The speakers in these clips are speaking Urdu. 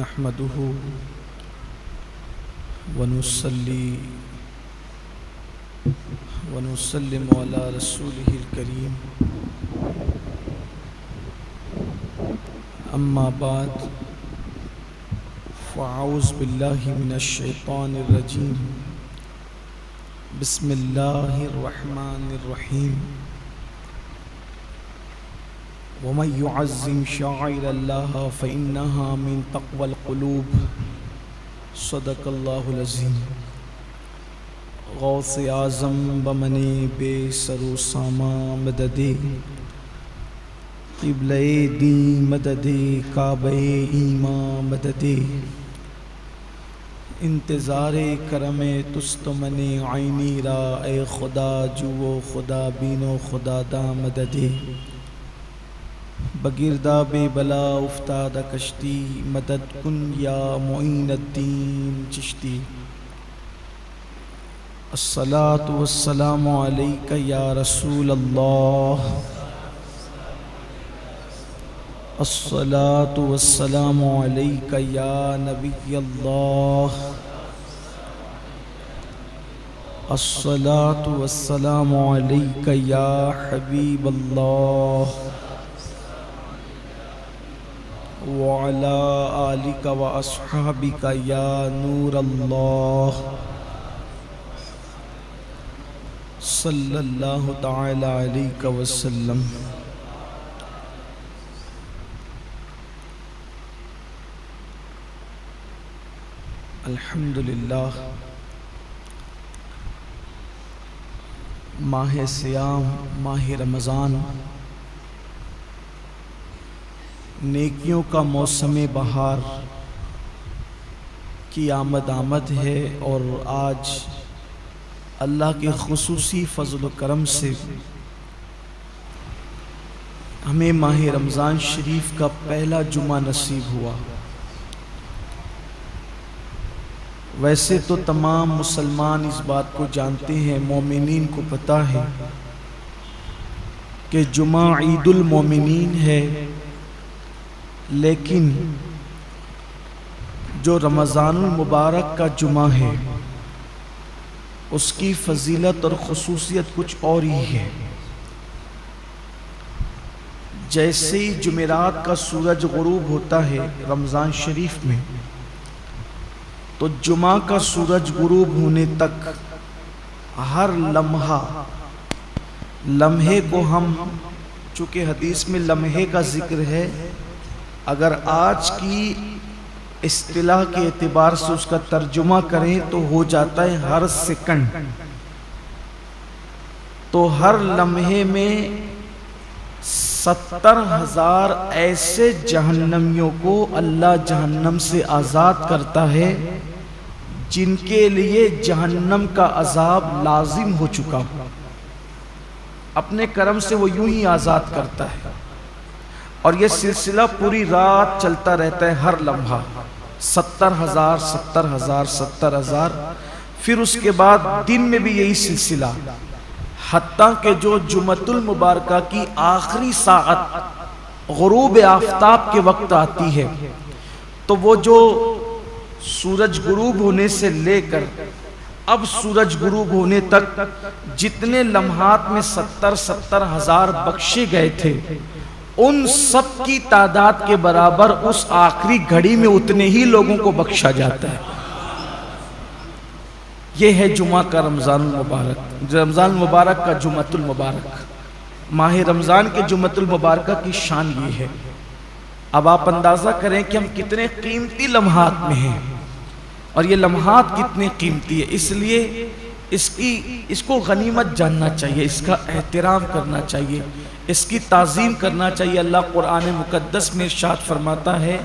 نحمده ونصلي ونسلم على رسوله الكريم أما بعد فأعوذ بالله من الشيطان الرجيم بسم الله الرحمن الرحيم ومن يعظم شعائر الله فإنها من تقوى القلوب صدق الله العظيم غوث اعظم بمنے بے سر و ساما مددے قبلہ دین مددے کعبہ ایمان مددے انتظار کرم تست من عینی را اے خدا جو خدا بینو خدا دا مددے بگردہ بے بلا افتادہ کشتی مدد کن یا معین الدین چشتی الصلاة والسلام علیک یا رسول اللہ الصلاة والسلام علیک یا نبی اللہ الصلاة والسلام علیک یا حبیب اللہ وعلى آلك وأصحابك يا نور الله صلى الله تعالى عليك وسلم الحمدللہ ماہ صیام ماہ رمضان نیکیوں کا موسم بہار کی آمد ہے اور آج اللہ کے خصوصی فضل و کرم سے ہمیں ماہ رمضان شریف کا پہلا جمعہ نصیب ہوا۔ ویسے تو تمام مسلمان اس بات کو جانتے ہیں، مومنین کو پتہ ہے کہ جمعہ عید المومنین ہے، لیکن جو رمضان المبارک کا جمعہ ہے اس کی فضیلت اور خصوصیت کچھ اور ہی ہے۔ جیسے ہی جمعرات کا سورج غروب ہوتا ہے رمضان شریف میں، تو جمعہ کا سورج غروب ہونے تک ہر لمحے کو ہم، چونکہ حدیث میں لمحے کا ذکر ہے، اگر آج کی اصطلاح کے اعتبار سے اس کا ترجمہ کریں تو ہو جاتا ہے ہر سیکنڈ۔ تو ہر لمحے میں 70,000 ایسے جہنمیوں کو اللہ جہنم سے آزاد کرتا ہے جن کے لیے جہنم کا عذاب لازم ہو چکا ہو، اپنے کرم سے وہ یوں ہی آزاد کرتا ہے، اور یہ سلسلہ پوری رات چلتا رہتا ہے، ہر لمحہ 70,000 پھر اس کے بعد دن میں بھی یہی سلسلہ، حتیٰ کہ جو جمعۃ المبارکہ کی آخری ساعت غروب آفتاب کے وقت آتی ہے، تو وہ جو سورج غروب ہونے سے لے کر اب سورج غروب ہونے تک جتنے لمحات میں 70,000 بخشے گئے تھے، ان سب کی تعداد کے برابر اس آخری گھڑی میں اتنے ہی لوگوں کو بخشا جاتا ہے۔ یہ ہے جمعہ کا رمضان المبارک، رمضان المبارک کا جمعۃ المبارک، ماہ رمضان کے جمعۃ المبارکہ کی شان یہ ہے۔ اب آپ اندازہ کریں کہ ہم کتنے قیمتی لمحات میں ہیں، اور یہ لمحات کتنے قیمتی ہے، اس لیے اس کو غنیمت جاننا چاہیے، اس کا احترام کرنا چاہیے، اس کی تعظیم کرنا چاہیے۔ اللہ قرآن مقدس میں ارشاد فرماتا ہے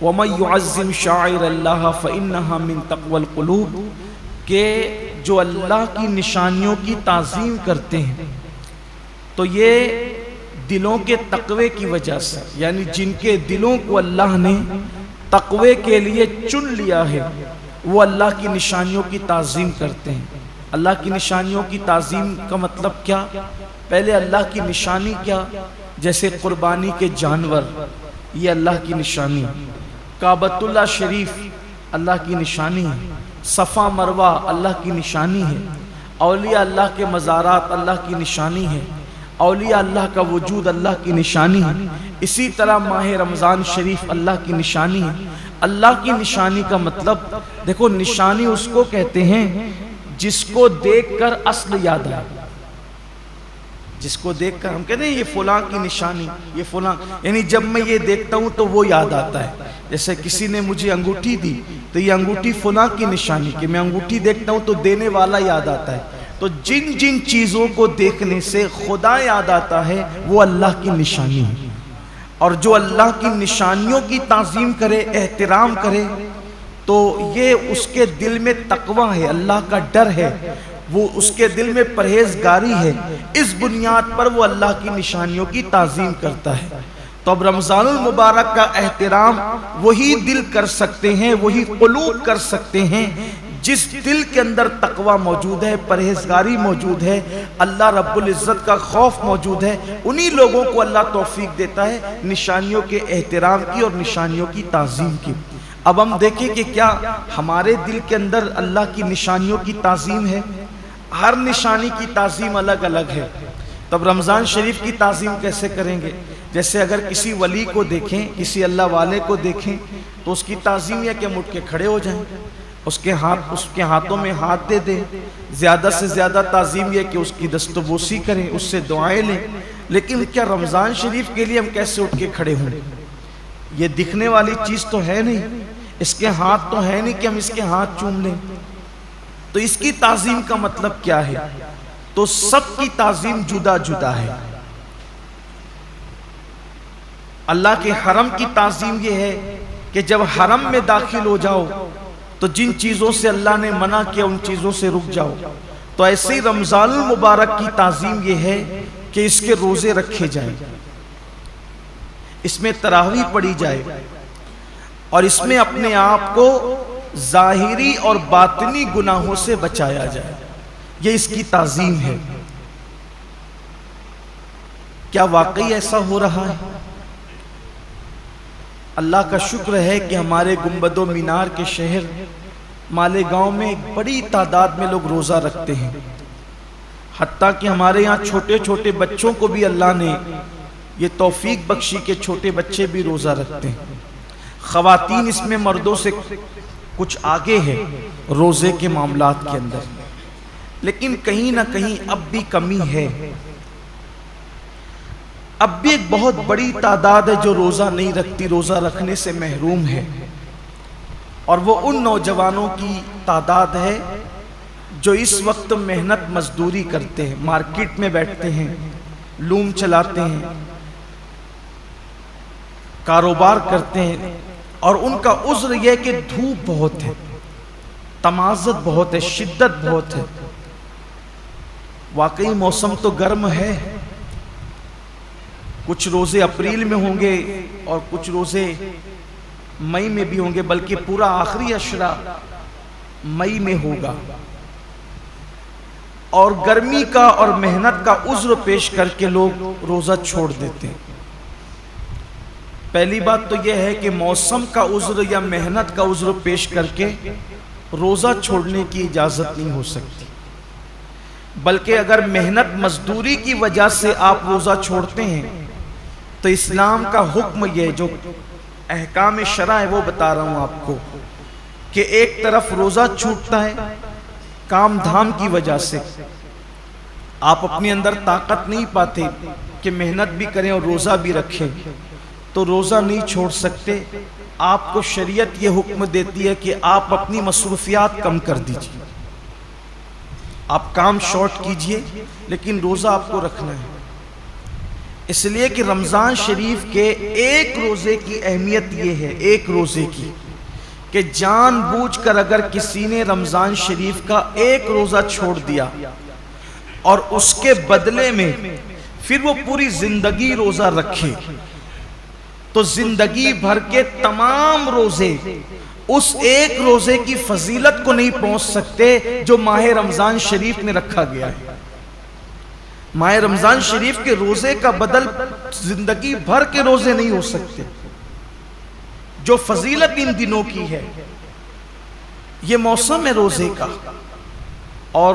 وَمَن يُعَظِّمْ شَعَائِرَ اللَّهِ فَإِنَّهَا مِن تَقْوَى الْقُلُوبِ، کہ جو اللہ کی نشانیوں کی تعظیم کرتے ہیں تو یہ دلوں کے تقوی کی وجہ سے، یعنی جن کے دلوں کو اللہ نے تقوی کے لیے چن لیا ہے، وہ اللہ کی نشانیوں کی تعظیم کرتے ہیں۔ اللہ کی نشانیوں کی تعظیم کا مطلب کیا؟ پہلے اللہ کی نشانی کیا؟ جیسے قربانی کے جانور، یہ اللہ کی نشانی، کعبۃ اللہ شریف اللہ کی نشانی ہے، صفا مروہ اللہ کی نشانی ہے، اولیاء اللہ کے مزارات اللہ کی نشانی ہے، اولیاء اللہ کا وجود اللہ کی نشانی ہے۔ اسی طرح ماہ رمضان شریف اللہ کی نشانی ہے۔ اللہ کی نشانی کا مطلب دیکھو، نشانی اس کو کہتے ہیں جس کو دیکھ کر اصل یاد آئے۔ جس کو دیکھ کر ہم کہتے ہیں یہ فلاں کی نشانی، یہ فلاں، یعنی جب میں یہ دیکھتا ہوں تو وہ یاد آتا ہے۔ جیسے کسی نے مجھے انگوٹھی دی تو یہ انگوٹھی فلاں کی نشانی، کہ میں انگوٹھی دیکھتا ہوں تو دینے والا یاد آتا ہے۔ تو جن جن چیزوں کو دیکھنے سے خدا یاد آتا ہے وہ اللہ کی نشانی ہے۔ اور جو اللہ کی نشانیوں کی تعظیم کرے، احترام کرے، تو یہ اس کے دل میں تقوی ہے، اللہ کا ڈر ہے، وہ اس کے دل میں پرہیزگاری ہے۔ اس بنیاد پر وہ اللہ کی نشانیوں کی تعظیم کرتا ہے۔ تو اب رمضان المبارک کا احترام وہی دل کر سکتے ہیں، وہی قلوب کر سکتے ہیں جس دل کے اندر تقوی موجود ہے، پرہیزگاری موجود ہے، اللہ رب العزت کا خوف موجود ہے۔ انہی لوگوں کو اللہ توفیق دیتا ہے نشانیوں کے احترام کی اور نشانیوں کی تعظیم کی۔ اب ہم دیکھیں کہ کیا ہمارے دل کے اندر اللہ کی نشانیوں کی تعظیم ہے؟ ہر نشانی کی تعظیم الگ الگ ہے۔ تب رمضان شریف کی تعظیم کیسے کریں گے؟ جیسے اگر کسی ولی کو دیکھیں، کسی اللہ والے کو دیکھیں تو اس کی تعظیم یہ کہ ہم اٹھ کے کھڑے ہو جائیں، اس کے ہاتھوں میں ہاتھ دے دیں، زیادہ سے زیادہ تعظیم یہ کہ اس کی دست و بوسی کریں، اس سے دعائیں لیں۔ لیکن کیا رمضان شریف کے لیے ہم کیسے اٹھ کے کھڑے ہوں؟ یہ دکھنے والی چیز تو ہے نہیں، اس کے ہاتھ تو ہے نہیں کہ ہم اس کے ہاتھ چوم لیں۔ تو اس کی تعظیم کا مطلب کیا ہے؟ تو سب کی تعظیم جدا جدا ہے۔ اللہ کے حرم کی تعظیم یہ ہے کہ جب حرم میں داخل ہو جاؤ تو جن چیزوں سے اللہ نے منع کیا ان چیزوں سے رک جاؤ۔ تو ایسے ہی رمضان المبارک کی تعظیم یہ ہے کہ اس کے روزے رکھے جائیں، اس میں تراویح پڑھی جائے، اور اس میں اپنے آپ کو ظاہری اور باطنی گناہوں سے بچایا جائے۔ یہ اس کی تعظیم ہے۔ کیا واقعی ایسا ہو رہا ہے؟ اللہ کا شکر ہے کہ ہمارے گنبد و مینار کے شہر مالیگاؤں میں ایک بڑی تعداد میں لوگ روزہ رکھتے ہیں۔ حتیٰ کہ ہمارے یہاں چھوٹے چھوٹے بچوں کو بھی اللہ نے یہ توفیق بخشی کہ چھوٹے بچے بھی روزہ رکھتے ہیں۔ خواتین اس میں مردوں سے کچھ آگے ہے روزے کے معاملات کے اندر، لیکن کہیں نہ کہیں اب بھی کمی ہے۔ اب بھی ایک بہت بڑی تعداد ہے جو روزہ نہیں رکھتی، روزہ رکھنے سے محروم ہے، اور وہ ان نوجوانوں کی تعداد ہے جو اس وقت محنت مزدوری کرتے ہیں، مارکیٹ میں بیٹھتے ہیں، لوم چلاتے ہیں، کاروبار کرتے ہیں، اور ان کا عذر یہ کہ دھوپ بہت ہے، تمازت بہت ہے، شدت بہت ہے۔ واقعی موسم تو گرم ہے، کچھ روزے اپریل میں ہوں گے اور کچھ روزے مئی میں بھی ہوں گے، بلکہ پورا آخری عشرہ مئی میں ہوگا، اور گرمی کا اور محنت کا عذر پیش کر کے لوگ روزہ چھوڑ دیتے ہیں۔ پہلی بات تو یہ ہے کہ موسم کا عذر یا محنت کا عذر پیش کر کے روزہ چھوڑنے کی اجازت نہیں ہو سکتی، بلکہ اگر محنت مزدوری کی وجہ سے آپ روزہ چھوڑتے ہیں تو اسلام کا حکم یہ جو احکام شرع ہے وہ بتا رہا ہوں آپ کو، کہ ایک طرف روزہ چھوٹتا ہے کام دھام کی وجہ سے، آپ اپنے اندر طاقت نہیں پاتے کہ محنت بھی کریں اور روزہ بھی رکھیں، تو روزہ نہیں چھوڑ سکتے۔ آپ کو شریعت یہ حکم دیتی ہے کہ آپ اپنی مصروفیات کم کر دیجئے، آپ کام شارٹ کیجئے، لیکن روزہ آپ کو رکھنا ہے۔ اس لیے کہ رمضان شریف کے ایک روزے کی اہمیت یہ ہے، ایک روزے کی، کہ جان بوجھ کر اگر کسی نے رمضان شریف کا ایک روزہ چھوڑ دیا اور اس کے بدلے میں پھر وہ پوری زندگی روزہ رکھے، تو زندگی بھر کے تمام روزے اس ایک روزے کی فضیلت کو نہیں پہنچ سکتے جو ماہ رمضان شریف میں رکھا گیا ہے۔ ماہ رمضان شریف کے روزے کا بدل زندگی بھر کے روزے نہیں ہو سکتے۔ جو فضیلت ان دنوں کی ہے، یہ موسم ہے روزے کا. اور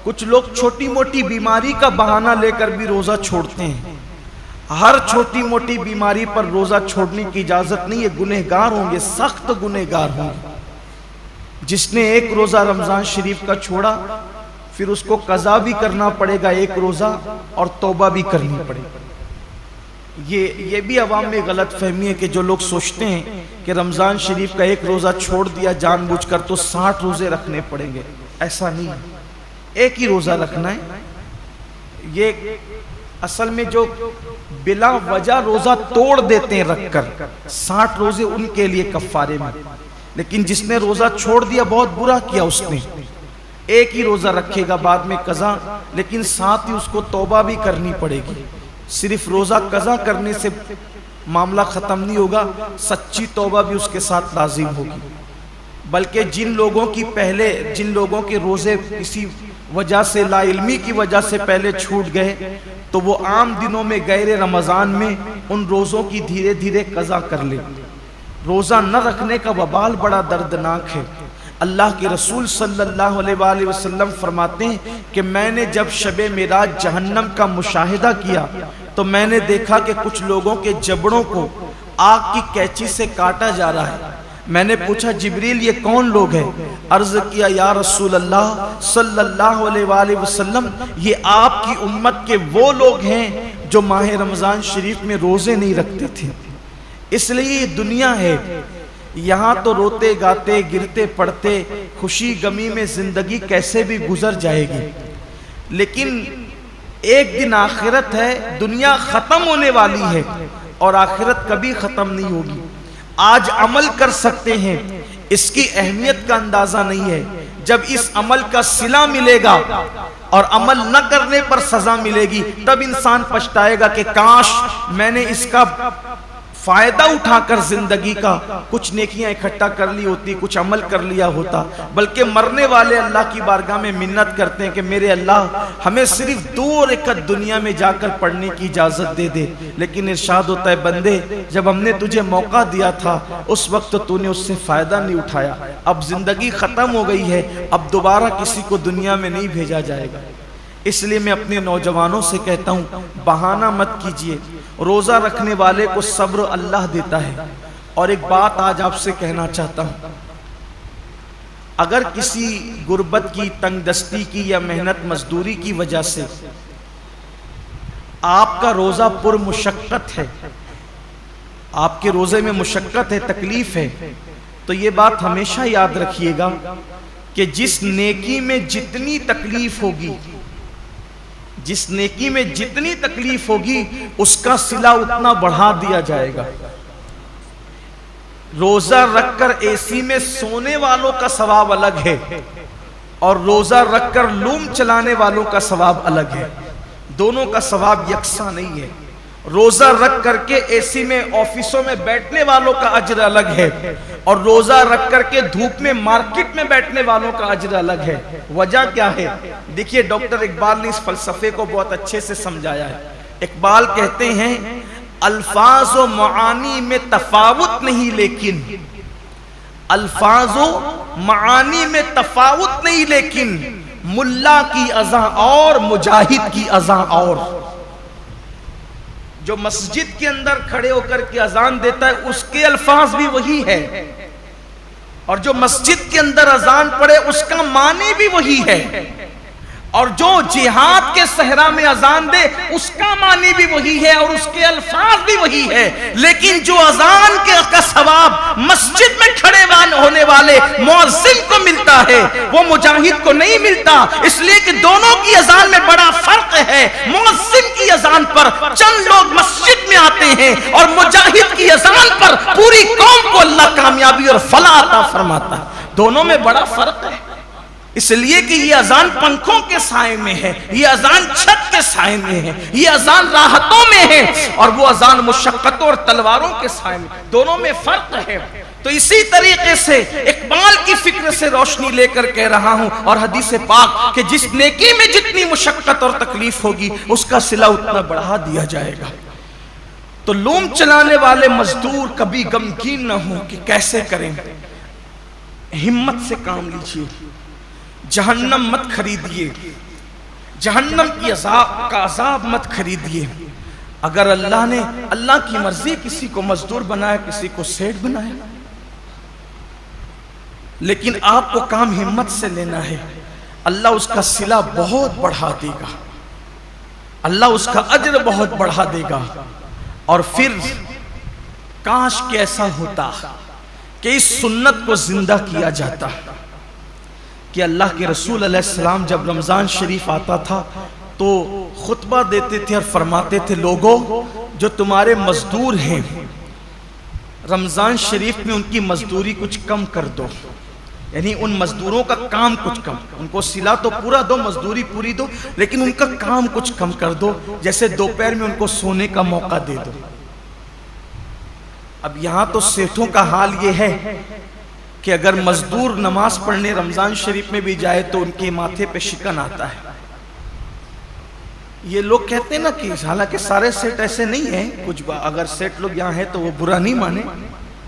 کچھ لوگ چھوٹی موٹی بیماری کا بہانہ لے کر بھی روزہ چھوڑتے ہیں. ہر چھوٹی موٹی بیماری پر روزہ چھوڑنے کی اجازت نہیں ہے. گنہگار ہوں گے، سخت گنہگار ہوں گے. جس نے ایک روزہ رمضان شریف کا چھوڑا پھر اس کو قضا بھی کرنا پڑے گا ایک روزہ، اور توبہ بھی کرنی پڑے گی. یہ بھی عوام میں غلط فہمی ہے کہ جو لوگ سوچتے ہیں کہ رمضان شریف کا ایک روزہ چھوڑ دیا جان بوجھ کر تو 60 روزے رکھنے پڑیں گے. ایسا نہیں ہے، ایک ہی روزہ رکھنا ہے. یہ اصل میں جو بلا وجہ روزہ توڑ دیتے ہیں رکھ کر، 60 روزے ان کے لیے کفارے میں. لیکن جس نے روزہ چھوڑ دیا بہت برا کیا اس نے. ایک ہی روزہ رکھے گا بعد میں قضا، لیکن ساتھ ہی اس کو توبہ بھی کرنی پڑے گی. صرف روزہ قضا کرنے سے معاملہ ختم نہیں ہوگا، سچی توبہ بھی اس کے ساتھ لازم ہوگی. بلکہ جن لوگوں کے روزے کسی وجہ سے، لا علمی کی وجہ سے پہلے چھوٹ گئے تو وہ عام دنوں میں غیر رمضان میں ان روزوں کی دھیرے دھیرے قضا کر لیں. روزہ نہ رکھنے کا وبال بڑا دردناک ہے. اللہ کے رسول صلی اللہ علیہ وآلہ وسلم فرماتے ہیں کہ میں نے جب شب معراج جہنم کا مشاہدہ کیا تو میں نے دیکھا کہ کچھ لوگوں کے جبڑوں کو آگ کی کینچی سے کاٹا جا رہا ہے. میں نے پوچھا جبریل یہ کون لوگ ہیں؟ عرض کیا یا رسول اللہ صلی اللہ علیہ وآلہ وسلم یہ آپ کی امت کے وہ لوگ ہیں جو ماہ رمضان شریف میں روزے نہیں رکھتے تھے. اس لیے یہ دنیا ہے، یہاں تو روتے گاتے گرتے پڑتے خوشی غمی میں زندگی کیسے بھی گزر جائے گی. لیکن ایک دن آخرت ہے، دنیا ختم ہونے والی ہے اور آخرت کبھی ختم نہیں ہوگی. آج عمل کر سکتے ہیں، اس کی اہمیت کا اندازہ نہیں ہے. جب اس عمل کا صلہ ملے گا اور عمل نہ کرنے پر سزا ملے گی تب انسان پچھتائے گا کہ کاش میں نے اس کا فائدہ اٹھا کر زندگی کا کچھ نیکیاں اکٹھا کر لی ہوتی، کچھ عمل کر لیا ہوتا. بلکہ مرنے والے اللہ کی بارگاہ میں منت کرتے ہیں کہ میرے اللہ ہمیں صرف 2 رکعت دنیا میں جا کر پڑھنے کی اجازت دے دے. لیکن ارشاد ہوتا ہے بندے جب ہم نے تجھے موقع دیا تھا اس وقت تو نے اس سے فائدہ نہیں اٹھایا. اب زندگی ختم ہو گئی ہے، اب دوبارہ کسی کو دنیا میں نہیں بھیجا جائے گا. اس لیے میں اپنے نوجوانوں سے کہتا ہوں بہانہ مت کیجئے. روزہ رکھنے والے کو صبر اللہ دیتا ہے. اور ایک بات آج آپ سے کہنا چاہتا ہوں، اگر کسی غربت کی، تنگ دستی کی یا محنت مزدوری کی وجہ سے آپ کا روزہ پر مشقت ہے، آپ کے روزے میں مشقت ہے، تکلیف ہے، تو یہ بات ہمیشہ یاد رکھیے گا کہ جس نیکی میں جتنی تکلیف ہوگی، جس نیکی میں جتنی تکلیف ہوگی اس کا صلہ اتنا بڑھا دیا جائے گا. روزہ رکھ کر اے سی میں سونے والوں کا ثواب الگ ہے اور روزہ رکھ کر لوم چلانے والوں کا ثواب الگ ہے. دونوں کا ثواب یکساں نہیں ہے. روزہ رکھ کر کے اے سی میں آفسوں میں بیٹھنے والوں کا اجر الگ ہے اور روزہ رکھ کر کے دھوپ میں مارکیٹ میں بیٹھنے والوں کا اجر الگ ہے. وجہ کیا ہے؟ دیکھیے ڈاکٹر اقبال نے اس فلسفے کو بہت اچھے سے سمجھایا ہے. اقبال کہتے ہیں الفاظ و معانی میں تفاوت نہیں، لیکن الفاظ و معانی میں تفاوت نہیں لیکن ملا کی اذان اور مجاہد کی اذان اور. جو مسجد کے اندر کھڑے ہو کر کے اذان دیتا ہے اس کے الفاظ بھی وہی ہے اور جو مسجد کے اندر اذان پڑے اس کا معنی بھی وہی ہے اور جو جہاد کے صحرا میں اذان دے اس کا معنی بھی وہی ہے اور اس کے الفاظ بھی وہی ہے. لیکن جو اذان کا ثواب مسجد میں کھڑے ہونے والے مؤذن کو ملتا ہے وہ مجاہد کو نہیں ملتا. اس لیے کہ دونوں کی اذان میں بڑا فرق ہے. مؤذن کی اذان پر چند لوگ مسجد میں آتے ہیں اور مجاہد کی اذان پر پوری قوم کو اللہ کامیابی اور فلاح عطا فرماتا ہے. دونوں میں بڑا فرق ہے. اس لیے کہ یہ اذان پنکھوں کے سائے میں ہے، یہ اذان چھت کے سائے میں ہے، یہ اذان راحتوں میں ہے اور وہ اذان مشقتوں اور تلواروں کے سائے میں. دونوں میں فرق ہے. تو اسی طریقے سے اقبال کی فکر سے روشنی لے کر کہہ رہا ہوں اور حدیث پاک کہ جس نیکی میں جتنی مشقت اور تکلیف ہوگی اس کا صلہ اتنا بڑھا دیا جائے گا. تو لوم چلانے والے مزدور کبھی غمگین نہ ہوں کہ کیسے کریں، ہمت سے کام لیجئے، جہنم مت خریدیے، جہنم کی کا عذاب مت خریدیے۔ اگر اللہ کی مرضی کسی کو مزدور بنایا، کسی کو سیٹ بنایا، لیکن آپ کو کام ہمت سے لینا ہے، اللہ اس کا صلہ بہت بڑھا دے گا، اللہ اس کا اجر بہت بڑھا دے گا۔ اور پھر کاش کہ ایسا ہوتا کہ اس سنت کو زندہ کیا جاتا کہ اللہ کے رسول علیہ السلام جب رمضان شریف آتا تھا تو خطبہ دیتے تھے اور فرماتے تھے، لوگوں جو تمہارے مزدور ہیں رمضان شریف میں ان کی مزدوری کچھ کم کر دو، یعنی ان مزدوروں کا کام کچھ کم، ان کو صلہ تو پورا دو، مزدوری پوری دو، لیکن ان کا کام کچھ کم کر دو، جیسے دوپہر میں ان کو سونے کا موقع دے دو۔ اب یہاں تو سیٹھوں کا حال یہ ہے کہ اگر مزدور نماز پڑھنے رمضان شریف میں بھی جائے تو ان کے ماتھے پہ شکن آتا ہے۔ یہ لوگ کہتے ہیں نا کہ حالانکہ سارے سیٹ ایسے نہیں ہیں، کچھ اگر سیٹ لوگ یہاں ہیں تو وہ برا نہیں مانے،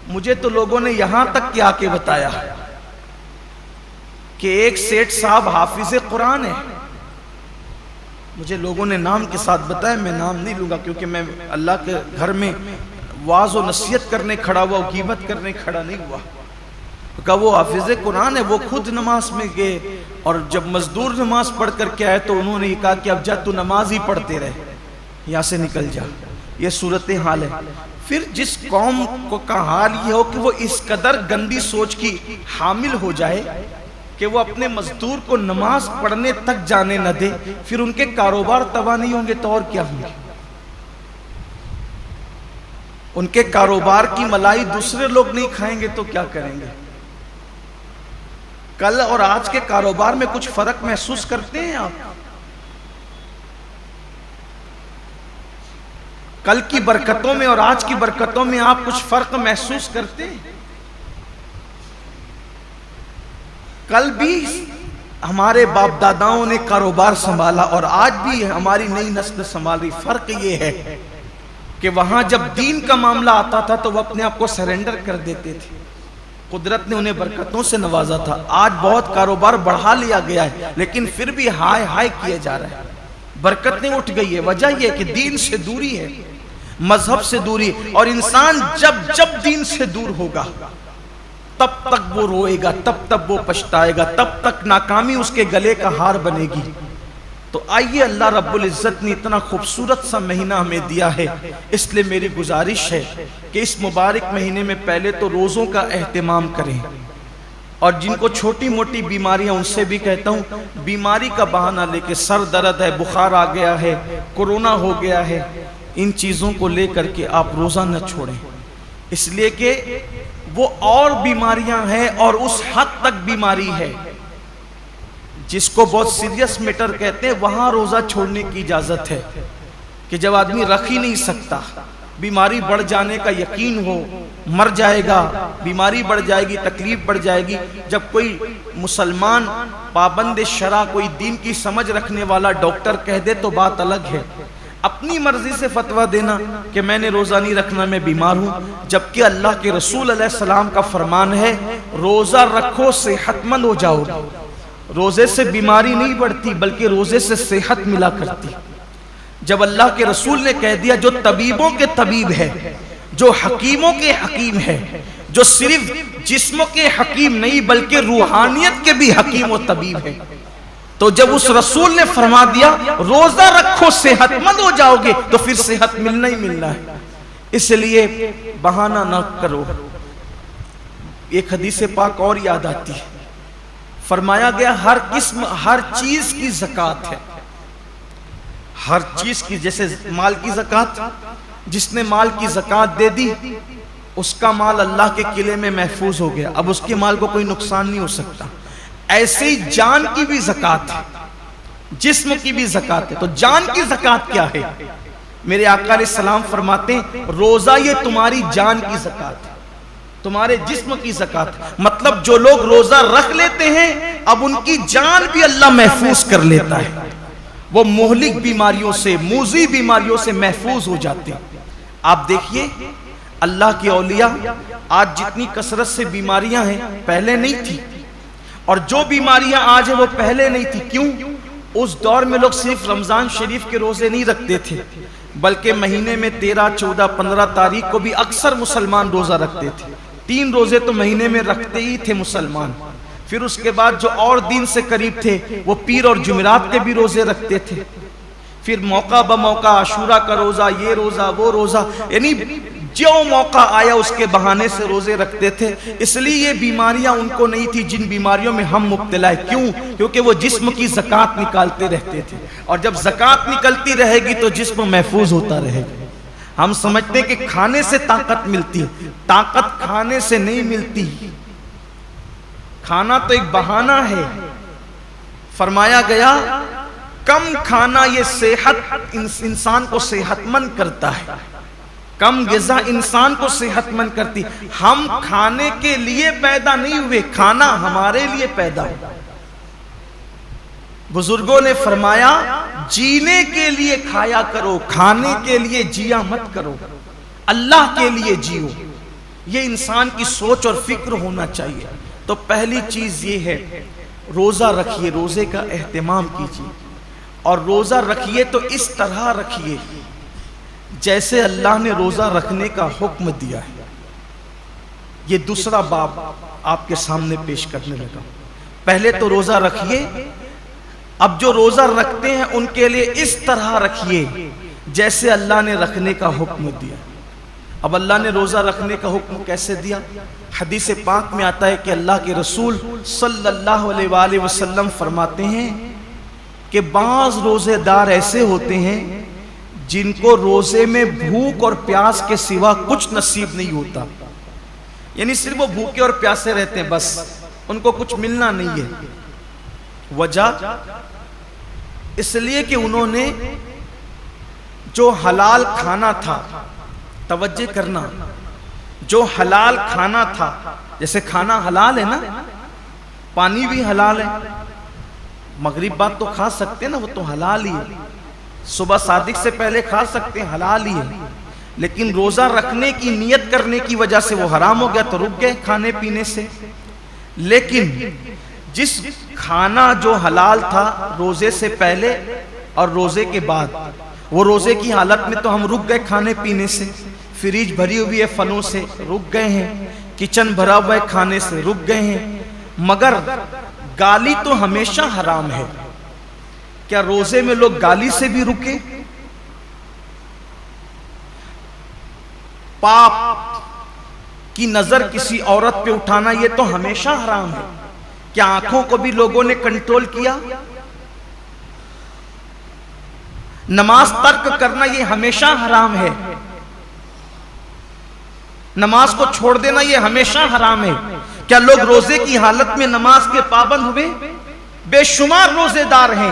مجھے تو لوگوں نے یہاں تک کیا کے بتایا کہ ایک سیٹ صاحب حافظ قرآن ہے، مجھے لوگوں نے نام کے ساتھ بتایا، میں نام نہیں لوں گا کیونکہ میں اللہ کے گھر میں واعظ و نصیحت کرنے کھڑا ہوا، غیبت کرنے کھڑا نہیں ہوا۔ کہا وہ حافظ قرآن ہے، وہ خود نماز میں گئے اور جب مزدور نماز پڑھ کر کے آئے تو انہوں نے کہا کہ اب جا تو نماز ہی پڑھتے رہے، یہاں سے نکل جا۔ یہ صورتحال ہے۔ پھر جس قوم کا حال یہ ہو کہ وہ اس قدر گندی سوچ کی حامل ہو جائے کہ وہ اپنے مزدور کو نماز پڑھنے تک جانے نہ دے، پھر ان کے کاروبار تباہ نہیں ہوں گے تو اور کیا ہوں گے؟ ان کے کاروبار کی ملائی دوسرے لوگ نہیں کھائیں گے تو کیا کریں گے؟ کل اور آج کے کاروبار میں کچھ فرق محسوس کرتے ہیں آپ؟ کل کی برکتوں میں اور آج کی برکتوں میں آپ کچھ فرق محسوس کرتے ہیں؟ کل بھی ہمارے باپ داداؤں نے کاروبار سنبھالا اور آج بھی ہماری نئی نسل سنبھال رہی۔ فرق یہ ہے کہ وہاں جب دین کا معاملہ آتا تھا تو وہ اپنے آپ کو سرنڈر کر دیتے تھے، قدرت نے انہیں برکتوں سے نوازا تھا۔ آج بہت کاروبار بڑھا لیا گیا ہے لیکن پھر بھی ہائے ہائے کیے جا رہے ہیں، برکتیں اٹھ گئی ہے۔ وجہ یہ کہ دین سے دوری ہے، مذہب سے دوری، اور انسان جب دین سے دور ہوگا تب تک وہ روئے گا، تب تک وہ پچھتائے گا، تب تک ناکامی اس کے گلے کا ہار بنے گی۔ تو آئیے، اللہ رب العزت نے اتنا خوبصورت سا مہینہ ہمیں دیا ہے، اس لیے میری گزارش ہے کہ اس مبارک مہینے میں پہلے تو روزوں کا اہتمام کریں، اور جن کو چھوٹی موٹی بیماریاں ان سے بھی کہتا ہوں بیماری کا بہانہ لے کے، سر درد ہے، بخار آ گیا ہے، کورونا ہو گیا ہے، ان چیزوں کو لے کر کے آپ روزہ نہ چھوڑیں، اس لیے کہ وہ اور بیماریاں ہیں اور اس حد تک بیماری ہے جس کو بہت سیریس میٹر کہتے ہیں، وہاں روزہ چھوڑنے کی اجازت ہے کہ جب آدمی رکھ ہی نہیں سکتا، بیماری بڑھ جانے کا یقین ہو، مر جائے گا، بیماری بڑھ جائے گی، تکلیف بڑھ جائے گی۔ جب کوئی مسلمان پابند شرع، کوئی دین کی سمجھ رکھنے والا ڈاکٹر کہہ دے تو بات الگ ہے، اپنی مرضی سے فتویٰ دینا کہ میں نے روزہ نہیں رکھنا، میں بیمار ہوں، جبکہ اللہ کے رسول علیہ السلام کا فرمان ہے روزہ رکھو صحت مند ہو جاؤ۔ روزے سے بیماری نہیں بڑھتی بلکہ روزے سے صحت ملا کرتی۔ جب اللہ کے رسول نے کہہ دیا جو طبیبوں کے طبیب ہے، جو حکیموں کے حکیم ہے، جو صرف جسموں کے حکیم نہیں بلکہ روحانیت کے بھی حکیم و طبیب ہے، تو جب اس رسول نے فرما دیا روزہ رکھو صحت مند ہو جاؤ گے تو پھر صحت ملنا ہی ملنا ہے۔ اس لیے بہانہ نہ کرو۔ ایک حدیث پاک اور یاد آتی ہے، فرمایا گیا ہر قسم، ہر چیز کی زکوٰۃ ہے، ہر چیز کی، جیسے مال کی زکوٰۃ، جس نے مال کی زکوٰۃ دے دی اس کا مال اللہ کے قلعے میں محفوظ ہو گیا، اب اس کے مال کو کوئی نقصان نہیں ہو سکتا۔ ایسے ہی جان کی بھی زکوٰۃ ہے، جسم کی بھی زکوٰۃ ہے۔ تو جان کی زکوٰۃ کیا ہے؟ میرے آقا علیہ السلام فرماتے ہیں روزہ یہ تمہاری جان کی زکوٰۃ ہے، تمہارے جسم کی زکوٰۃ، مطلب جو لوگ روزہ رکھ لیتے ہیں اب ان کی جان بھی اللہ محفوظ کر لیتا ہے، وہ مہلک بیماریوں سے، موذی بیماریوں سے محفوظ ہو جاتے ہیں۔ آپ دیکھیے اللہ کے اولیاء آج جتنی کثرت سے بیماریاں ہیں پہلے نہیں تھی، اور جو بیماریاں آج ہیں وہ پہلے نہیں تھی. کیوں؟ اس دور میں لوگ صرف رمضان شریف کے روزے نہیں رکھتے تھے، بلکہ مہینے میں 13، 14، 15 تاریخ کو بھی اکثر مسلمان روزہ رکھتے تھے. 3 روزے تو مہینے میں رکھتے ہی تھے مسلمان. پھر اس کے بعد جو اور دین سے قریب تھے وہ پیر اور جمعرات کے بھی روزے رکھتے تھے. پھر موقع بموقع عاشورہ کا روزہ، یہ روزہ، وہ روزہ، یعنی جو موقع آیا اس کے بہانے سے روزے رکھتے تھے. اس لیے یہ بیماریاں ان کو نہیں تھی جن بیماریوں میں ہم مبتلا ہیں. کیوں؟ کیونکہ وہ جسم کی زکوٰۃ نکالتے رہتے تھے، اور جب زکوٰۃ نکلتی رہے گی تو جسم محفوظ ہوتا رہے گا. ہم سمجھتے ہیں کہ کھانے سے طاقت ملتی ہے، طاقت کھانے سے نہیں ملتی. کھانا تو ایک بہانہ ہے. فرمایا گیا کم کھانا یہ صحت انسان کو صحت مند کرتا ہے، کم غذا انسان کو صحت مند کرتی. ہم کھانے کے لیے پیدا نہیں ہوئے، کھانا ہمارے لیے پیدا ہوا. بزرگوں نے فرمایا جینے کے لیے کھایا کرو، کھانے کے لیے جیا مت کرو، اللہ کے لیے جیو. یہ انسان کی سوچ اور فکر ہونا چاہیے. تو پہلی چیز یہ ہے روزہ رکھیے، روزے کا اہتمام کیجیے، اور روزہ رکھیے تو اس طرح رکھیے جیسے اللہ نے روزہ رکھنے کا حکم دیا ہے. یہ دوسرا باب آپ کے سامنے پیش کرنے لگا. پہلے تو روزہ رکھیے، اب جو روزہ رکھتے ہیں ان کے لیے اس طرح رکھیے جیسے اللہ نے رکھنے کا حکم دیا. اب اللہ نے روزہ رکھنے کا حکم کیسے دیا؟ حدیث پاک میں آتا ہے کہ اللہ کے رسول صلی اللہ علیہ وآلہ وسلم فرماتے ہیں کہ بعض روزے دار ایسے ہوتے ہیں جن کو روزے میں بھوک اور پیاس کے سوا کچھ نصیب نہیں ہوتا. یعنی صرف وہ بھوکے اور پیاسے رہتے ہیں، بس ان کو کچھ ملنا نہیں ہے. وجہ اس لیے کہ انہوں نے جو حلال کھانا تھا، توجہ کرنا، جو حلال کھانا تھا، جیسے کھانا حلال ہے نا، پانی بھی حلال ہے، مغرب بعد تو کھا سکتے ہیں نا، وہ تو حلال ہی ہے. صبح صادق سے پہلے کھا سکتے ہیں، حلال ہی ہے. لیکن روزہ رکھنے کی نیت کرنے کی وجہ سے وہ حرام ہو گیا تو رک گئے کھانے پینے سے. لیکن جس کھانا جو حلال تھا روزے سے پہلے اور روزے کے بعد، وہ روزے کی حالت میں تو ہم رک گئے کھانے پینے سے. فریج بھری ہوئی ہے پھلوں سے، رک گئے ہیں. کچن بھرا ہوا ہے کھانے سے، رک گئے ہیں. مگر گالی تو ہمیشہ حرام ہے. کیا روزے میں لوگ گالی سے بھی رکے؟ پاپ کی نظر کسی عورت پہ اٹھانا یہ تو ہمیشہ حرام ہے. کیا آنکھوں کو بھی لوگوں نے کنٹرول کیا؟ نماز ترک کرنا یہ ہمیشہ حرام ہے. نماز کو چھوڑ دینا یہ ہمیشہ حرام ہے. کیا لوگ روزے کی حالت میں نماز کے پابند ہوئے؟ بے شمار روزے دار ہیں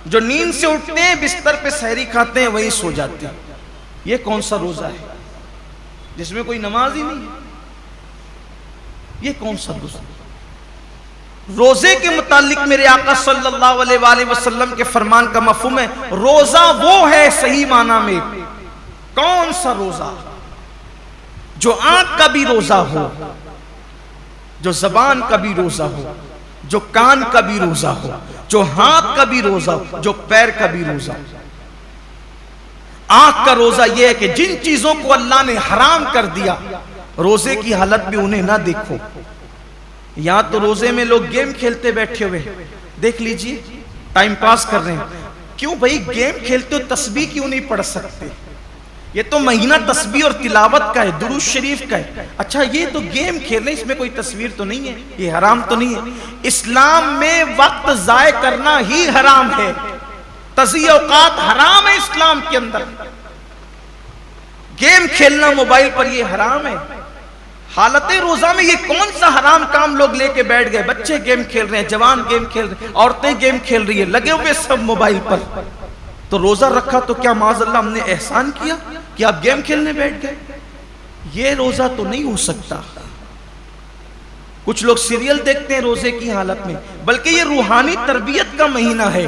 جو نیند سے اٹھتے ہیں، بستر پہ سحری کھاتے ہیں، وہیں سو جاتے ہیں. یہ کون سا روزہ ہے جس میں کوئی نماز ہی نہیں ہے؟ یہ کون سا روزہ؟ روزے کے متعلق میرے آقا صلی اللہ علیہ وآلہ وسلم کے فرمان کا مفہوم ہے روزہ وہ ہے صحیح معنی میں. کون سا روزہ؟ جو آنکھ کا بھی روزہ ہو، جو زبان کا بھی روزہ ہو، جو کان کا بھی روزہ ہو، جو ہاتھ کا بھی روزہ ہو، جو پیر کا بھی روزہ ہو. آنکھ کا روزہ یہ ہے کہ جن چیزوں کو اللہ نے حرام کر دیا روزے کی حالت میں انہیں نہ دیکھو. یہاں تو روزے میں لوگ گیم کھیلتے بیٹھے ہوئے، دیکھ لیجئے ٹائم پاس کر رہے ہیں. کیوں بھائی گیم کھیلتے ہو؟ تسبیح کیوں نہیں پڑھ سکتے؟ یہ تو مہینہ تسبیح اور تلاوت کا ہے، درود شریف کا ہے. اچھا یہ تو گیم کھیل رہے ہیں، اس میں کوئی تصویر تو نہیں ہے، یہ حرام تو نہیں ہے. اسلام میں وقت ضائع کرنا ہی حرام ہے، تضییع اوقات حرام ہے اسلام کے اندر. گیم کھیلنا موبائل پر یہ حرام ہے. حالت روزہ میں یہ کون سا حرام کام لوگ لے کے بیٹھ گئے؟ بچے گیم کھیل رہے ہیں، جوان گیم کھیل رہے ہیں، عورتیں گیم کھیل رہی ہیں، لگے ہوئے سب موبائل پر. تو روزہ رکھا تو کیا معاذ اللہ ہم نے احسان کیا کہ آپ گیم کھیلنے بیٹھ گئے؟ یہ روزہ تو نہیں ہو سکتا. کچھ لوگ سیریل دیکھتے ہیں روزے کی حالت میں، بلکہ یہ روحانی تربیت کا مہینہ ہے.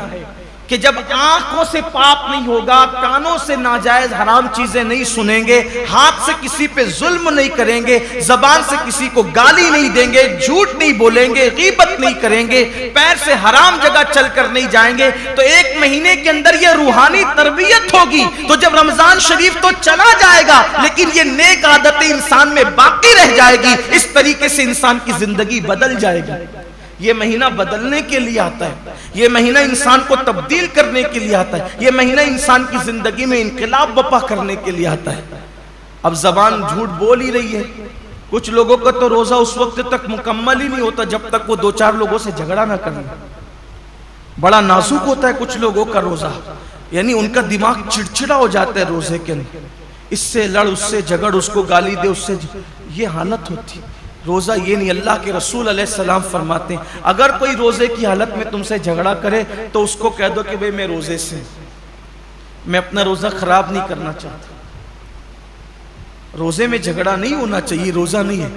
کہ جب آنکھوں سے پاپ نہیں ہوگا، کانوں سے ناجائز حرام چیزیں نہیں سنیں گے، ہاتھ سے کسی پہ ظلم نہیں کریں گے، زبان سے کسی کو گالی نہیں دیں گے، جھوٹ نہیں بولیں گے، غیبت نہیں کریں گے، پیر سے حرام جگہ چل کر نہیں جائیں گے، تو ایک مہینے کے اندر یہ روحانی تربیت ہوگی۔ تو جب رمضان شریف تو چلا جائے گا لیکن یہ نیک عادتیں انسان میں باقی رہ جائے گی، اس طریقے سے انسان کی زندگی بدل جائے گی۔ یہ مہینہ بدلنے کے لیے آتا ہے، یہ مہینہ انسان کو تبدیل کرنے کے لیے آتا ہے، یہ مہینہ انسان کی زندگی میں انقلاب برپا کرنے کے لیے آتا ہے۔ اب زبان جھوٹ بول ہی رہی ہے، کچھ لوگوں کا تو روزہ اس وقت تک مکمل ہی نہیں ہوتا جب تک وہ 2-4 لوگوں سے جھگڑا نہ کریں۔ بڑا نازک ہوتا ہے کچھ لوگوں کا روزہ، یعنی ان کا دماغ چڑچڑا ہو جاتا ہے روزے کے اندر، اس سے لڑ، اس سے جھگڑ، اس کو گالی دے، اس سے یہ حالت ہوتی ہے۔ روزہ یہ نہیں، اللہ کے رسول علیہ السلام فرماتے ہیں اگر کوئی روزے کی حالت میں تم سے جھگڑا کرے تو اس کو کہہ دو کہ بھئی میں روزے سے، میں اپنا روزہ خراب نہیں کرنا چاہتا۔ روزے میں جھگڑا نہیں ہونا چاہیے، روزہ نہیں ہے۔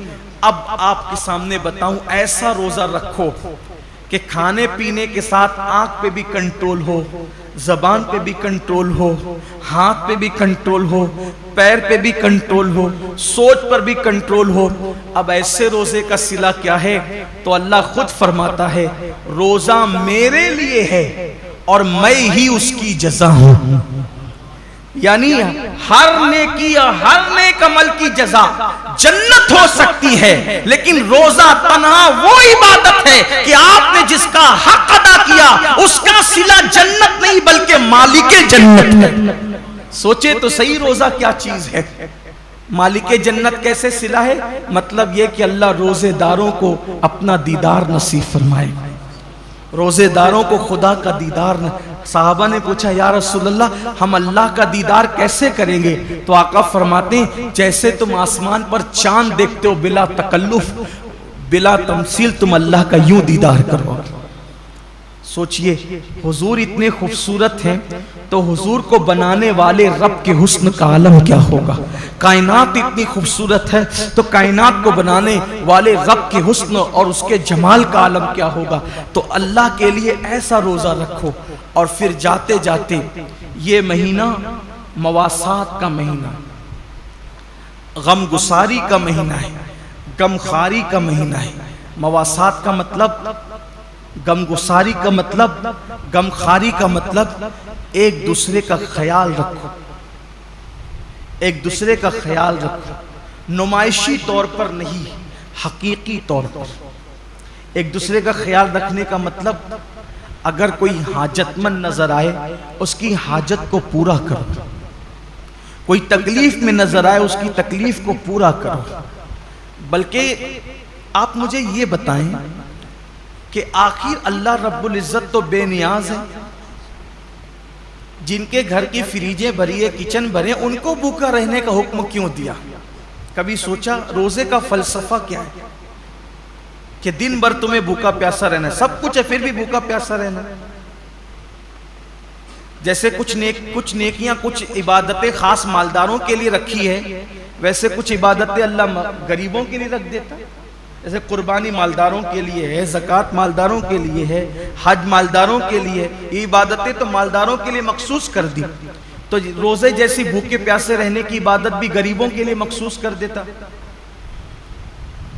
اب آپ کے سامنے بتاؤں، ایسا روزہ رکھو کہ کھانے پینے کے ساتھ آنکھ پہ بھی کنٹرول ہو، زبان پہ بھی کنٹرول ہو، ہاتھ پہ بھی کنٹرول ہو، پیر پہ بھی کنٹرول ہو، سوچ پر بھی کنٹرول ہو۔ اب ایسے روزے کا صلہ کیا ہے؟ تو اللہ خود فرماتا ہے روزہ میرے لیے ہے اور میں ہی اس کی جزا ہوں۔ یعنی ہر نیکی اور ہر نیک عمل کی جزا جنت ہو سکتی ہے، لیکن روزہ تنہا وہ عبادت ہے کہ آپ نے جس کا حق ادا کیا اس کا صلہ جنت نہیں بلکہ مالک جنت ہے۔ سوچے تو صحیح روزہ کیا چیز ہے، مالک جنت کیسے صلہ ہے؟ مطلب یہ کہ اللہ روزے داروں کو اپنا دیدار نصیب فرمائے، روزے داروں کو خدا کا دیدار۔ صحابہ نے پوچھا یا رسول اللہ ہم اللہ کا دیدار کیسے کریں گے؟ تو آقا فرماتے ہیں جیسے تم آسمان پر چاند دیکھتے ہو بلا تکلف، بلا تمثیل، تم اللہ کا یوں دیدار کرو۔ سوچئے حضور اتنے خوبصورت ہیں تو حضور کو بنانے والے رب کے حسن کا عالم کیا ہوگا؟ کائنات اتنی خوبصورت ہے تو کائنات کو بنانے والے رب کے حسن اور اس کے جمال کا عالم کیا ہوگا؟ تو اللہ کے لیے ایسا روزہ رکھو، اور پھر جاتے جاتے یہ مہینہ مواسات کا مہینہ، غم گساری کا مہینہ ہے، غم خاری کا مہینہ ہے۔ مواسات کا مطلب، غم گساری کا مطلب، غم خاری کا مطلب ایک دوسرے کا خیال رکھو، ایک دوسرے کا خیال رکھو، نمائشی طور پر نہیں، حقیقی طور پر۔ ایک دوسرے کا خیال رکھنے کا مطلب اگر کوئی حاجت مند نظر آئے اس کی حاجت کو پورا کرو، کوئی تکلیف میں نظر آئے اس کی تکلیف کو پورا کرو۔ بلکہ آپ مجھے یہ بتائیں کہ آخر اللہ رب العزت تو بے نیاز ہے، جن کے گھر کی فریجیں بھری ہے، کچن بھرے، ان کو بھوکا رہنے کا حکم کیوں دیا؟ کبھی سوچا روزے کا فلسفہ کیا ہے کہ دن بھر تمہیں بھوکا پیاسا رہنا ہے، سب کچھ ہے پھر بھی بھوکا پیاسا رہنا؟ جیسے کچھ نیکیاں، کچھ عبادتیں خاص مالداروں کے لیے رکھی ہے، ویسے کچھ عبادتیں اللہ غریبوں کے لیے رکھ دیتا ہے۔ جیسے قربانی مالداروں کے لیے ہے، زکوٰۃ مالداروں کے لیے ہے، حج مالداروں کے لیے، یہ عبادتیں تو مالداروں کے لیے مخصوص کر دی، تو روزے جیسی بھوکے پیاسے رہنے کی عبادت بھی غریبوں کے لیے مخصوص کر دیتا۔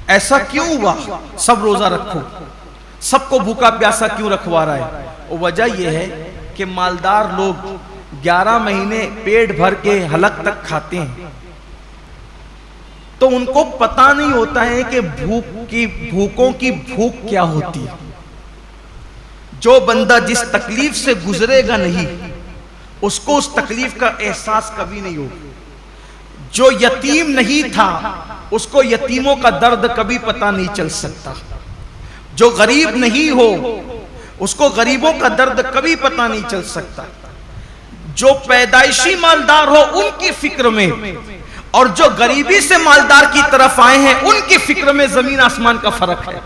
ایسا کیوں ہوا؟ سب روزہ رکھو، سب کو بھوکا پیاسا کیوں رکھوا رہا ہے؟ وجہ یہ ہے کہ مالدار لوگ 11 مہینے پیٹ بھر کے حلق تک کھاتے ہیں، تو ان کو پتہ نہیں ہوتا ہے کہ بھوکوں کی بھوک کیا ہوتی ہے۔ جو بندہ جس تکلیف سے گزرے گا نہیں، اس کو اس تکلیف کا احساس کبھی نہیں ہوگا۔ جو یتیم نہیں تھا اس کو یتیموں کا درد کبھی پتہ نہیں چل سکتا۔ جو غریب نہیں ہو اس کو غریبوں کا درد کبھی پتہ نہیں چل سکتا۔ جو پیدائشی مالدار ہو ان کی فکر میں، اور جو غریبی سے مالدار کی طرف آئے ہیں ان کی فکر میں زمین آسمان کا فرق ہے۔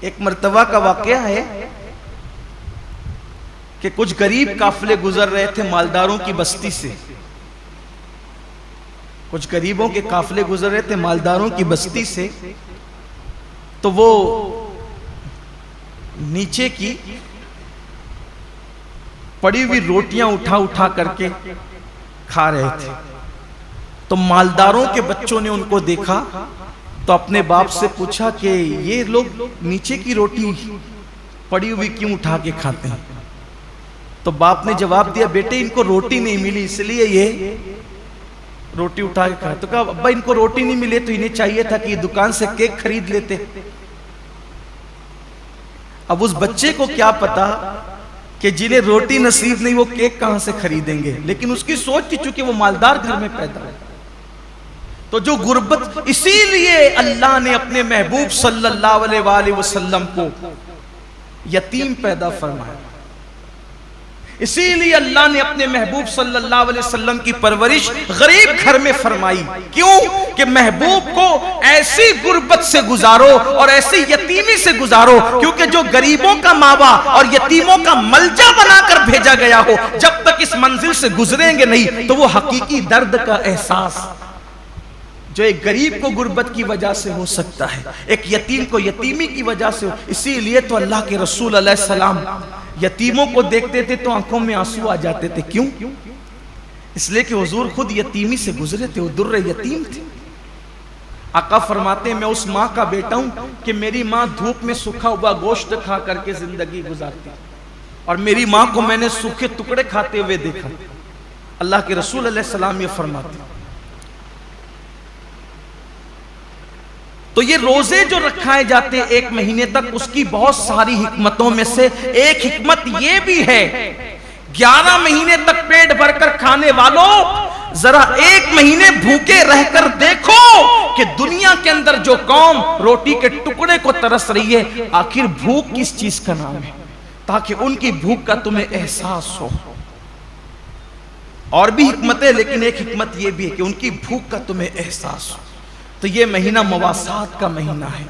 ایک مرتبہ کا واقعہ ہے کہ کچھ غریب قافلے گزر رہے تھے مالداروں کی بستی سے، کچھ غریبوں کے قافلے گزر رہے تھے مالداروں کی بستی سے، تو وہ نیچے کی پڑی ہوئی روٹیاں اٹھا اٹھا کر کے کھا رہے تھے. تو مالداروں کے بچوں نے ان کو دیکھا تو اپنے باپ سے پوچھا کہ یہ لوگ نیچے کی روٹی پڑی ہوئی کیوں اٹھا کے کھاتے ہیں؟ تو باپ نے جواب دیا بیٹے ان کو روٹی نہیں ملی اس لیے یہ روٹی اٹھا کے کھاتے. تو کہا ابا ان کو روٹی نہیں ملے تو انہیں چاہیے تھا کہ یہ دکان سے کیک خرید لیتے. اب اس بچے کو کیا پتا کہ جنہیں روٹی نصیب نہیں وہ کیک کہاں سے خریدیں گے، لیکن اس کی سوچ تھی چونکہ وہ مالدار گھر میں پیدا ہے. تو جو غربت، اسی لیے اللہ نے اپنے محبوب صلی اللہ علیہ وآلہ وسلم کو یتیم پیدا فرمایا. اسی لیے اللہ نے اپنے محبوب صلی اللہ علیہ وسلم کی پرورش غریب گھر میں فرمائی. کیوں؟ کہ محبوب کو ایسی غربت سے گزارو اور ایسی یتیمی سے گزارو، کیونکہ جو غریبوں کا ماوا اور یتیموں کا ملجا بنا کر بھیجا گیا ہو، جب تک اس منزل سے گزریں گے نہیں تو وہ حقیقی درد کا احساس جو ایک غریب کو غربت کی وجہ سے ہو سکتا ہے، ایک یتیم کو یتیمی کی وجہ سے ہو. اسی لیے تو اللہ کے رسول علیہ السلام یتیموں کو دیکھتے تھے تو آنکھوں میں آنسو آ جاتے تھے. کیوں؟ اس لیے کہ حضور خود یتیمی سے گزرے تھے، وہ در یتیم تھے. آقا فرماتے ہیں میں اس ماں کا بیٹا ہوں کہ میری ماں دھوپ میں سکھا ہوا گوشت کھا کر کے زندگی گزارتی، اور میری ماں کو میں نے سوکھے ٹکڑے کھاتے ہوئے دیکھا. اللہ کے رسول علیہ السلام یہ فرماتے ہیں. تو یہ روزے جو رکھائے جاتے ہیں ایک مہینے تک، اس کی بہت ساری حکمتوں میں سے ایک حکمت یہ بھی ہے 11 مہینے تک پیٹ بھر کر کھانے والوں ذرا ایک مہینے بھوکے رہ کر دیکھو کہ دنیا کے اندر جو قوم روٹی کے ٹکڑے کو ترس رہی ہے آخر بھوک کس چیز کا نام ہے، تاکہ ان کی بھوک کا تمہیں احساس ہو. اور بھی حکمتیں، لیکن ایک حکمت یہ بھی ہے کہ ان کی بھوک کا تمہیں احساس ہو. تو یہ مہینہ مواسات کا مہینہ ہے،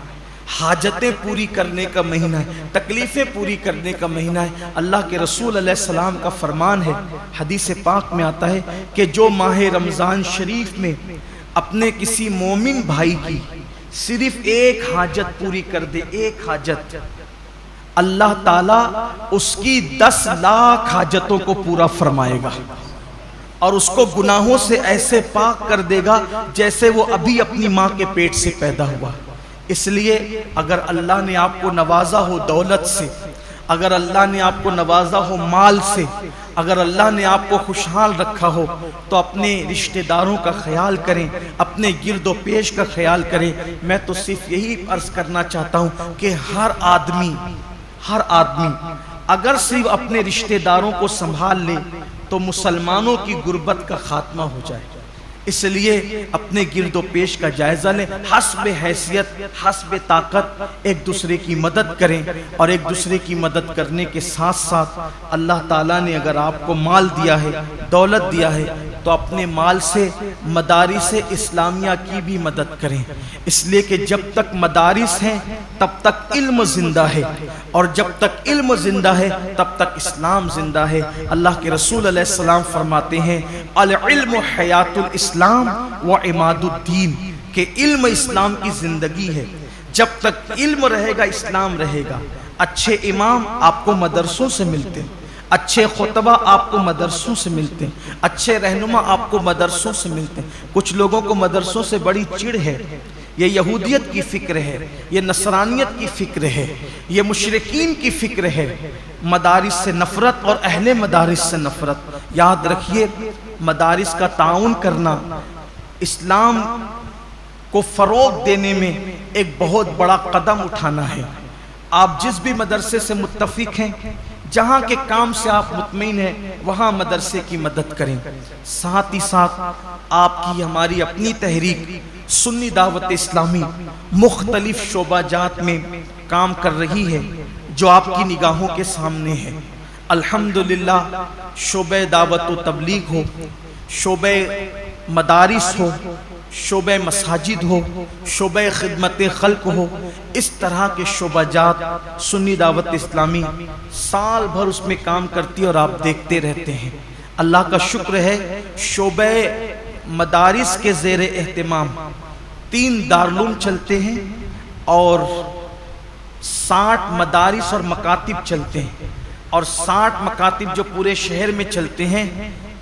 حاجتیں پوری کرنے کا مہینہ ہے، تکلیفیں پوری کرنے کا مہینہ ہے. اللہ کے رسول علیہ السلام کا فرمان ہے، حدیث پاک میں آتا ہے کہ جو ماہ رمضان شریف میں اپنے کسی مومن بھائی کی صرف ایک حاجت پوری کر دے، ایک حاجت، اللہ تعالیٰ اس کی 10 لاکھ حاجتوں کو پورا فرمائے گا اور اس کو گناہوں سے ایسے پاک کر دے گا جیسے وہ ابھی اپنی ماں کے پیٹ سے پیدا ہوا. اس لیے اگر اللہ نے آپ کو نوازا ہو دولت سے، اگر اللہ نے آپ کو نوازا ہو مال سے، اگر اللہ نے آپ کو خوشحال رکھا ہو تو اپنے رشتہ داروں کا خیال کریں، اپنے گرد و پیش کا خیال کریں. میں تو صرف یہی عرض کرنا چاہتا ہوں کہ ہر آدمی اگر صرف اپنے رشتہ داروں کو سنبھال لے تو مسلمانوں کی غربت کا خاتمہ ہو جائے. اس لیے اپنے گرد و پیش کا جائزہ لیں، حسب حیثیت حسب طاقت ایک دوسرے کی مدد کریں، اور ایک دوسرے کی مدد کرنے کے ساتھ ساتھ اللہ تعالیٰ نے اگر آپ کو مال دیا ہے، دولت دیا ہے، تو اپنے مال سے مدارس اسلامیہ کی بھی مدد کریں. اس لیے کہ جب تک مدارس ہیں تب تک علم زندہ ہے، اور جب تک علم زندہ ہے تب تک اسلام زندہ ہے. اللہ کے رسول علیہ السلام فرماتے ہیں العلم حیات الاسلام و عماد الدین، کہ علم اسلام کی زندگی ہے. جب تک علم رہے گا اسلام رہے گا. اچھے امام آپ کو مدرسوں سے ملتے ہیں، اچھے خطبہ آپ کو مدرسوں سے ملتے ہیں، اچھے رہنما آپ کو مدرسوں سے ملتے ہیں. کچھ لوگوں کو مدرسوں سے بڑی چڑ ہے، یہ یہودیت کی فکر ہے، یہ نصرانیت کی فکر ہے، یہ مشرکین کی فکر ہے. مدارس سے نفرت اور اہل مدارس سے نفرت. یاد رکھیے مدارس کا تعاون کرنا اسلام کو فروغ دینے میں ایک بہت بڑا قدم اٹھانا ہے. آپ جس بھی مدرسے سے متفق ہیں، جہاں کے کام سے آپ مطمئن ہیں، وہاں مدرسے کی مدد کریں. ساتھ ہی ساتھ آپ کی ہماری اپنی تحریک سنی دعوت اسلامی مختلف شعبہ جات میں کام کر رہی ہے جو آپ کی نگاہوں کے سامنے ہے. الحمدللہ شعبہ دعوت و تبلیغ ہو، شعبہ مدارس ہو، شعبہ مساجد ہو، شعبہ خدمت خلق ہو، اس طرح کے شعبہ جات سنی دعوت اسلامی سال بھر اس میں کام کرتی اور آپ دیکھتے رہتے ہیں. اللہ کا شکر ہے شعبہ مدارس کے زیر اہتمام 3 دارالعلوم چلتے ہیں اور 60 مدارس اور مکاتب چلتے ہیں، اور 60 مکاتب جو پورے شہر میں چلتے ہیں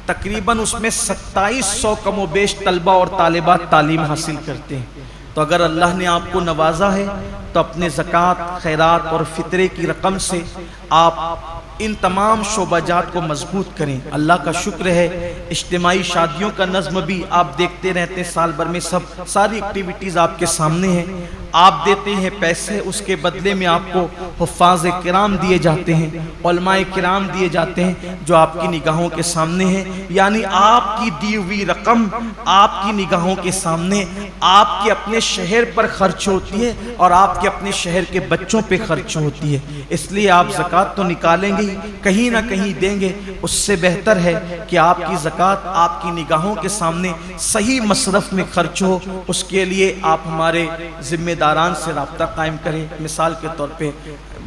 تقریباً اس میں 2700 کم و بیش طلبہ اور طالبات تعلیم حاصل کرتے ہیں۔ تو اگر اللہ نے آپ کو نوازا ہے تو اپنے زکوٰۃ، خیرات اور فطرے کی رقم سے آپ ان تمام شعبہ جات کو مضبوط کریں۔ اللہ کا شکر ہے اجتماعی شادیوں کا نظم بھی آپ دیکھتے رہتے ہیں، سال بھر میں ساری ایکٹیویٹیز آپ کے سامنے ہیں۔ آپ دیتے ہیں پیسے، اس کے بدلے میں آپ کو حفاظ کرام دیے جاتے ہیں، علماء کرام دیے جاتے ہیں جو آپ کی نگاہوں کے سامنے ہیں، یعنی آپ کی دی ہوئی رقم آپ کی نگاہوں کے سامنے آپ کے اپنے شہر پر خرچ ہوتی ہے اور آپ کے اپنے شہر کے بچوں پہ خرچ ہوتی ہے۔ اس لیے آپ زکوٰۃ تو نکالیں گے، کہیں نہ کہیں دیں گے، اس سے بہتر ہے کہ آپ کی زکوٰۃ آپ کی نگاہوں کے سامنے صحیح مصرف میں خرچ ہو۔ اس کے لیے آپ ہمارے ذمہ داران سے رابطہ قائم کریں۔ مثال کے طور پہ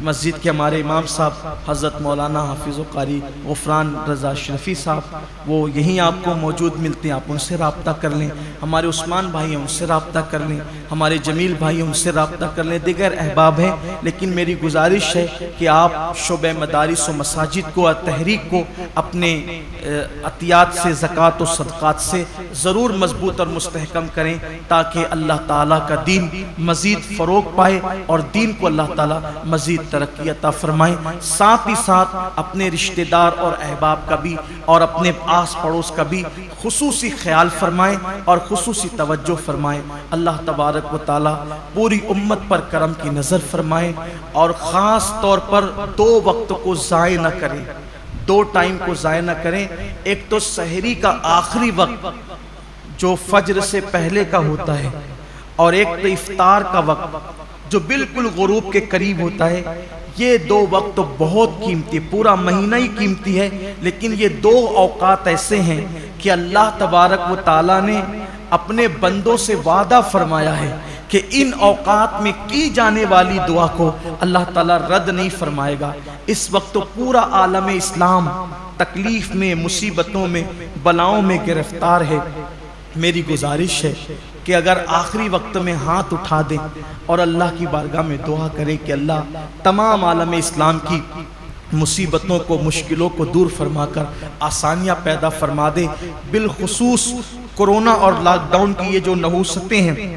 مسجد کے ہمارے امام صاحب حضرت مولانا حافظ و قاری غفران رضا شرفی صاحب، وہ یہیں آپ کو موجود ملتے ہیں، آپ ان سے رابطہ کر لیں۔ ہمارے عثمان بھائی ہیں، ان سے رابطہ کر لیں۔ ہمارے جمیل بھائی ہیں، ان سے رابطہ کر لیں۔ دیگر احباب ہیں، لیکن میری گزارش ہے کہ آپ شعبہ مدارس و مساجد کو اور تحریک کو اپنے عطیات سے، زکوٰۃ و صدقات سے ضرور مضبوط اور مستحکم کریں، تاکہ اللہ تعالیٰ کا دین مزید فروغ پائے اور دین کو اللہ تعالیٰ مزید ترقی عطا فرمائیں۔ ساتھ ہی ساتھ اپنے رشتہ دار اور احباب کا بھی اور اپنے آس پڑوس کا بھی خصوصی خیال فرمائیں اور خصوصی توجہ فرمائیں۔ اللہ تبارک و تعالیٰ پوری امت پر کرم کی نظر فرمائیں اور خاص طور پر 2 وقت کو ضائع نہ کریں، 2 ٹائم کو ضائع نہ کریں۔ ایک تو سحری کا آخری وقت جو فجر سے پہلے کا ہوتا ہے، اور ایک تو افطار کا وقت جو بالکل غروب کے قریب ہوتا ہے۔ یہ 2 وقت تو بہت قیمتی، پورا مہینہ ہی قیمتی ہے، لیکن یہ 2 اوقات ایسے ہیں کہ اللہ تبارک و تعالیٰ نے اپنے بندوں سے وعدہ فرمایا ہے کہ ان اوقات میں کی جانے والی دعا کو اللہ تعالیٰ رد نہیں فرمائے گا۔ اس وقت تو پورا عالم اسلام تکلیف میں، مصیبتوں میں، بلاؤں میں گرفتار ہے۔ میری گزارش ہے کہ اگر آخری وقت میں ہاتھ اٹھا دیں اور اللہ کی بارگاہ میں دعا کریں کہ اللہ تمام عالم اسلام کی مصیبتوں کو، مشکلوں کو دور فرما کر آسانیاں پیدا فرما دے، بالخصوص کورونا اور لاک ڈاؤن کی یہ جو نحوستیں ہیں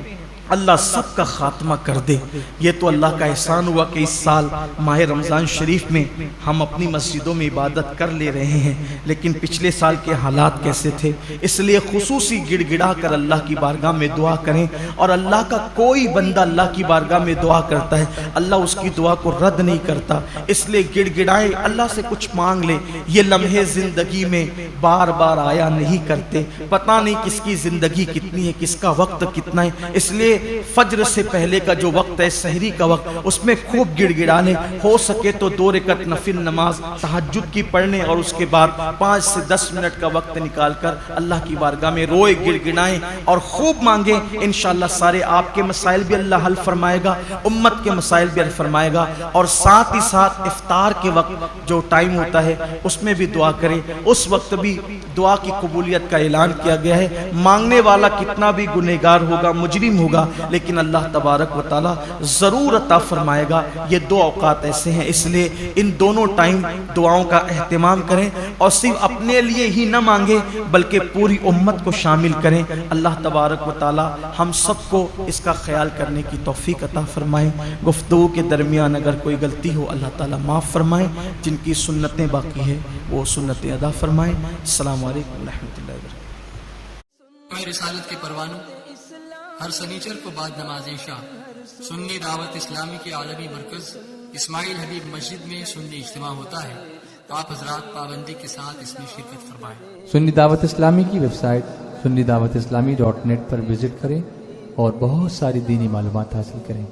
اللہ سب کا خاتمہ کر دے۔ یہ تو اللہ کا احسان ہوا کہ اس سال ماہ رمضان شریف میں ہم اپنی مسجدوں میں عبادت کر لے رہے ہیں، لیکن پچھلے سال کے حالات کیسے تھے؟ اس لیے خصوصی گڑ گڑا کر اللہ کی بارگاہ میں دعا کریں، اور اللہ کا کوئی بندہ اللہ کی بارگاہ میں دعا کرتا ہے اللہ اس کی دعا کو رد نہیں کرتا۔ اس لیے گڑ گڑائیں، اللہ سے کچھ مانگ لیں۔ یہ لمحے زندگی میں بار بار آیا نہیں کرتے، پتہ نہیں کس کی زندگی کتنی ہے، کس کا وقت کتنا ہے۔ اس لیے فجر سے پہلے کا جو وقت ہے، سحری کا وقت، اس میں خوب گڑ گڑا لیں۔ ہو سکے تو 2 رکعت نفل نماز تہجد کی پڑھ لیں، اور اس کے بعد 5 سے 10 منٹ کا وقت نکال کر اللہ کی بارگاہ میں روئے، گڑ گڑائیں اور خوب مانگیں۔ انشاءاللہ سارے آپ کے مسائل بھی اللہ حل فرمائے گا، امت کے مسائل بھی حل فرمائے گا، اور ساتھ ہی ساتھ افطار کے وقت جو ٹائم ہوتا ہے اس میں بھی دعا کریں۔ اس وقت بھی دعا کی قبولیت کا اعلان کیا گیا ہے۔ مانگنے والا کتنا بھی گنہگار ہوگا، مجرم ہوگا، لیکن اللہ تبارک و تعالیٰ ضرور عطا فرمائے گا۔ یہ 2 اوقات ایسے ہیں، اس لیے ان دونوں ٹائم دعاؤں کا اہتمام کریں، اور صرف اپنے لیے ہی نہ مانگیں بلکہ پوری امت کو شامل کریں۔ اللہ تبارک و تعالیٰ ہم سب کو اس کا خیال کرنے کی توفیق عطا فرمائیں۔ گفتگو کے درمیان اگر کوئی غلطی ہو اللہ تعالیٰ معاف فرمائیں، جن کی سنتیں باقی ہیں وہ سنتیں ادا فرمائیں۔ السلام علیکم ورحمۃ اللہ وبرکاتہ۔ رسالت کے پروانوں ہر سنیچر کو بعد نماز عشاء سنی دعوت اسلامی کے عالمی مرکز اسماعیل حبیب مسجد میں سنی اجتماع ہوتا ہے۔ آپ حضرات پابندی کے ساتھ اس میں شرکت فرمائیں۔ سنی دعوت اسلامی کی ویب سائٹ sunnidawatisllami.net پر وزٹ کریں اور بہت ساری دینی معلومات حاصل کریں۔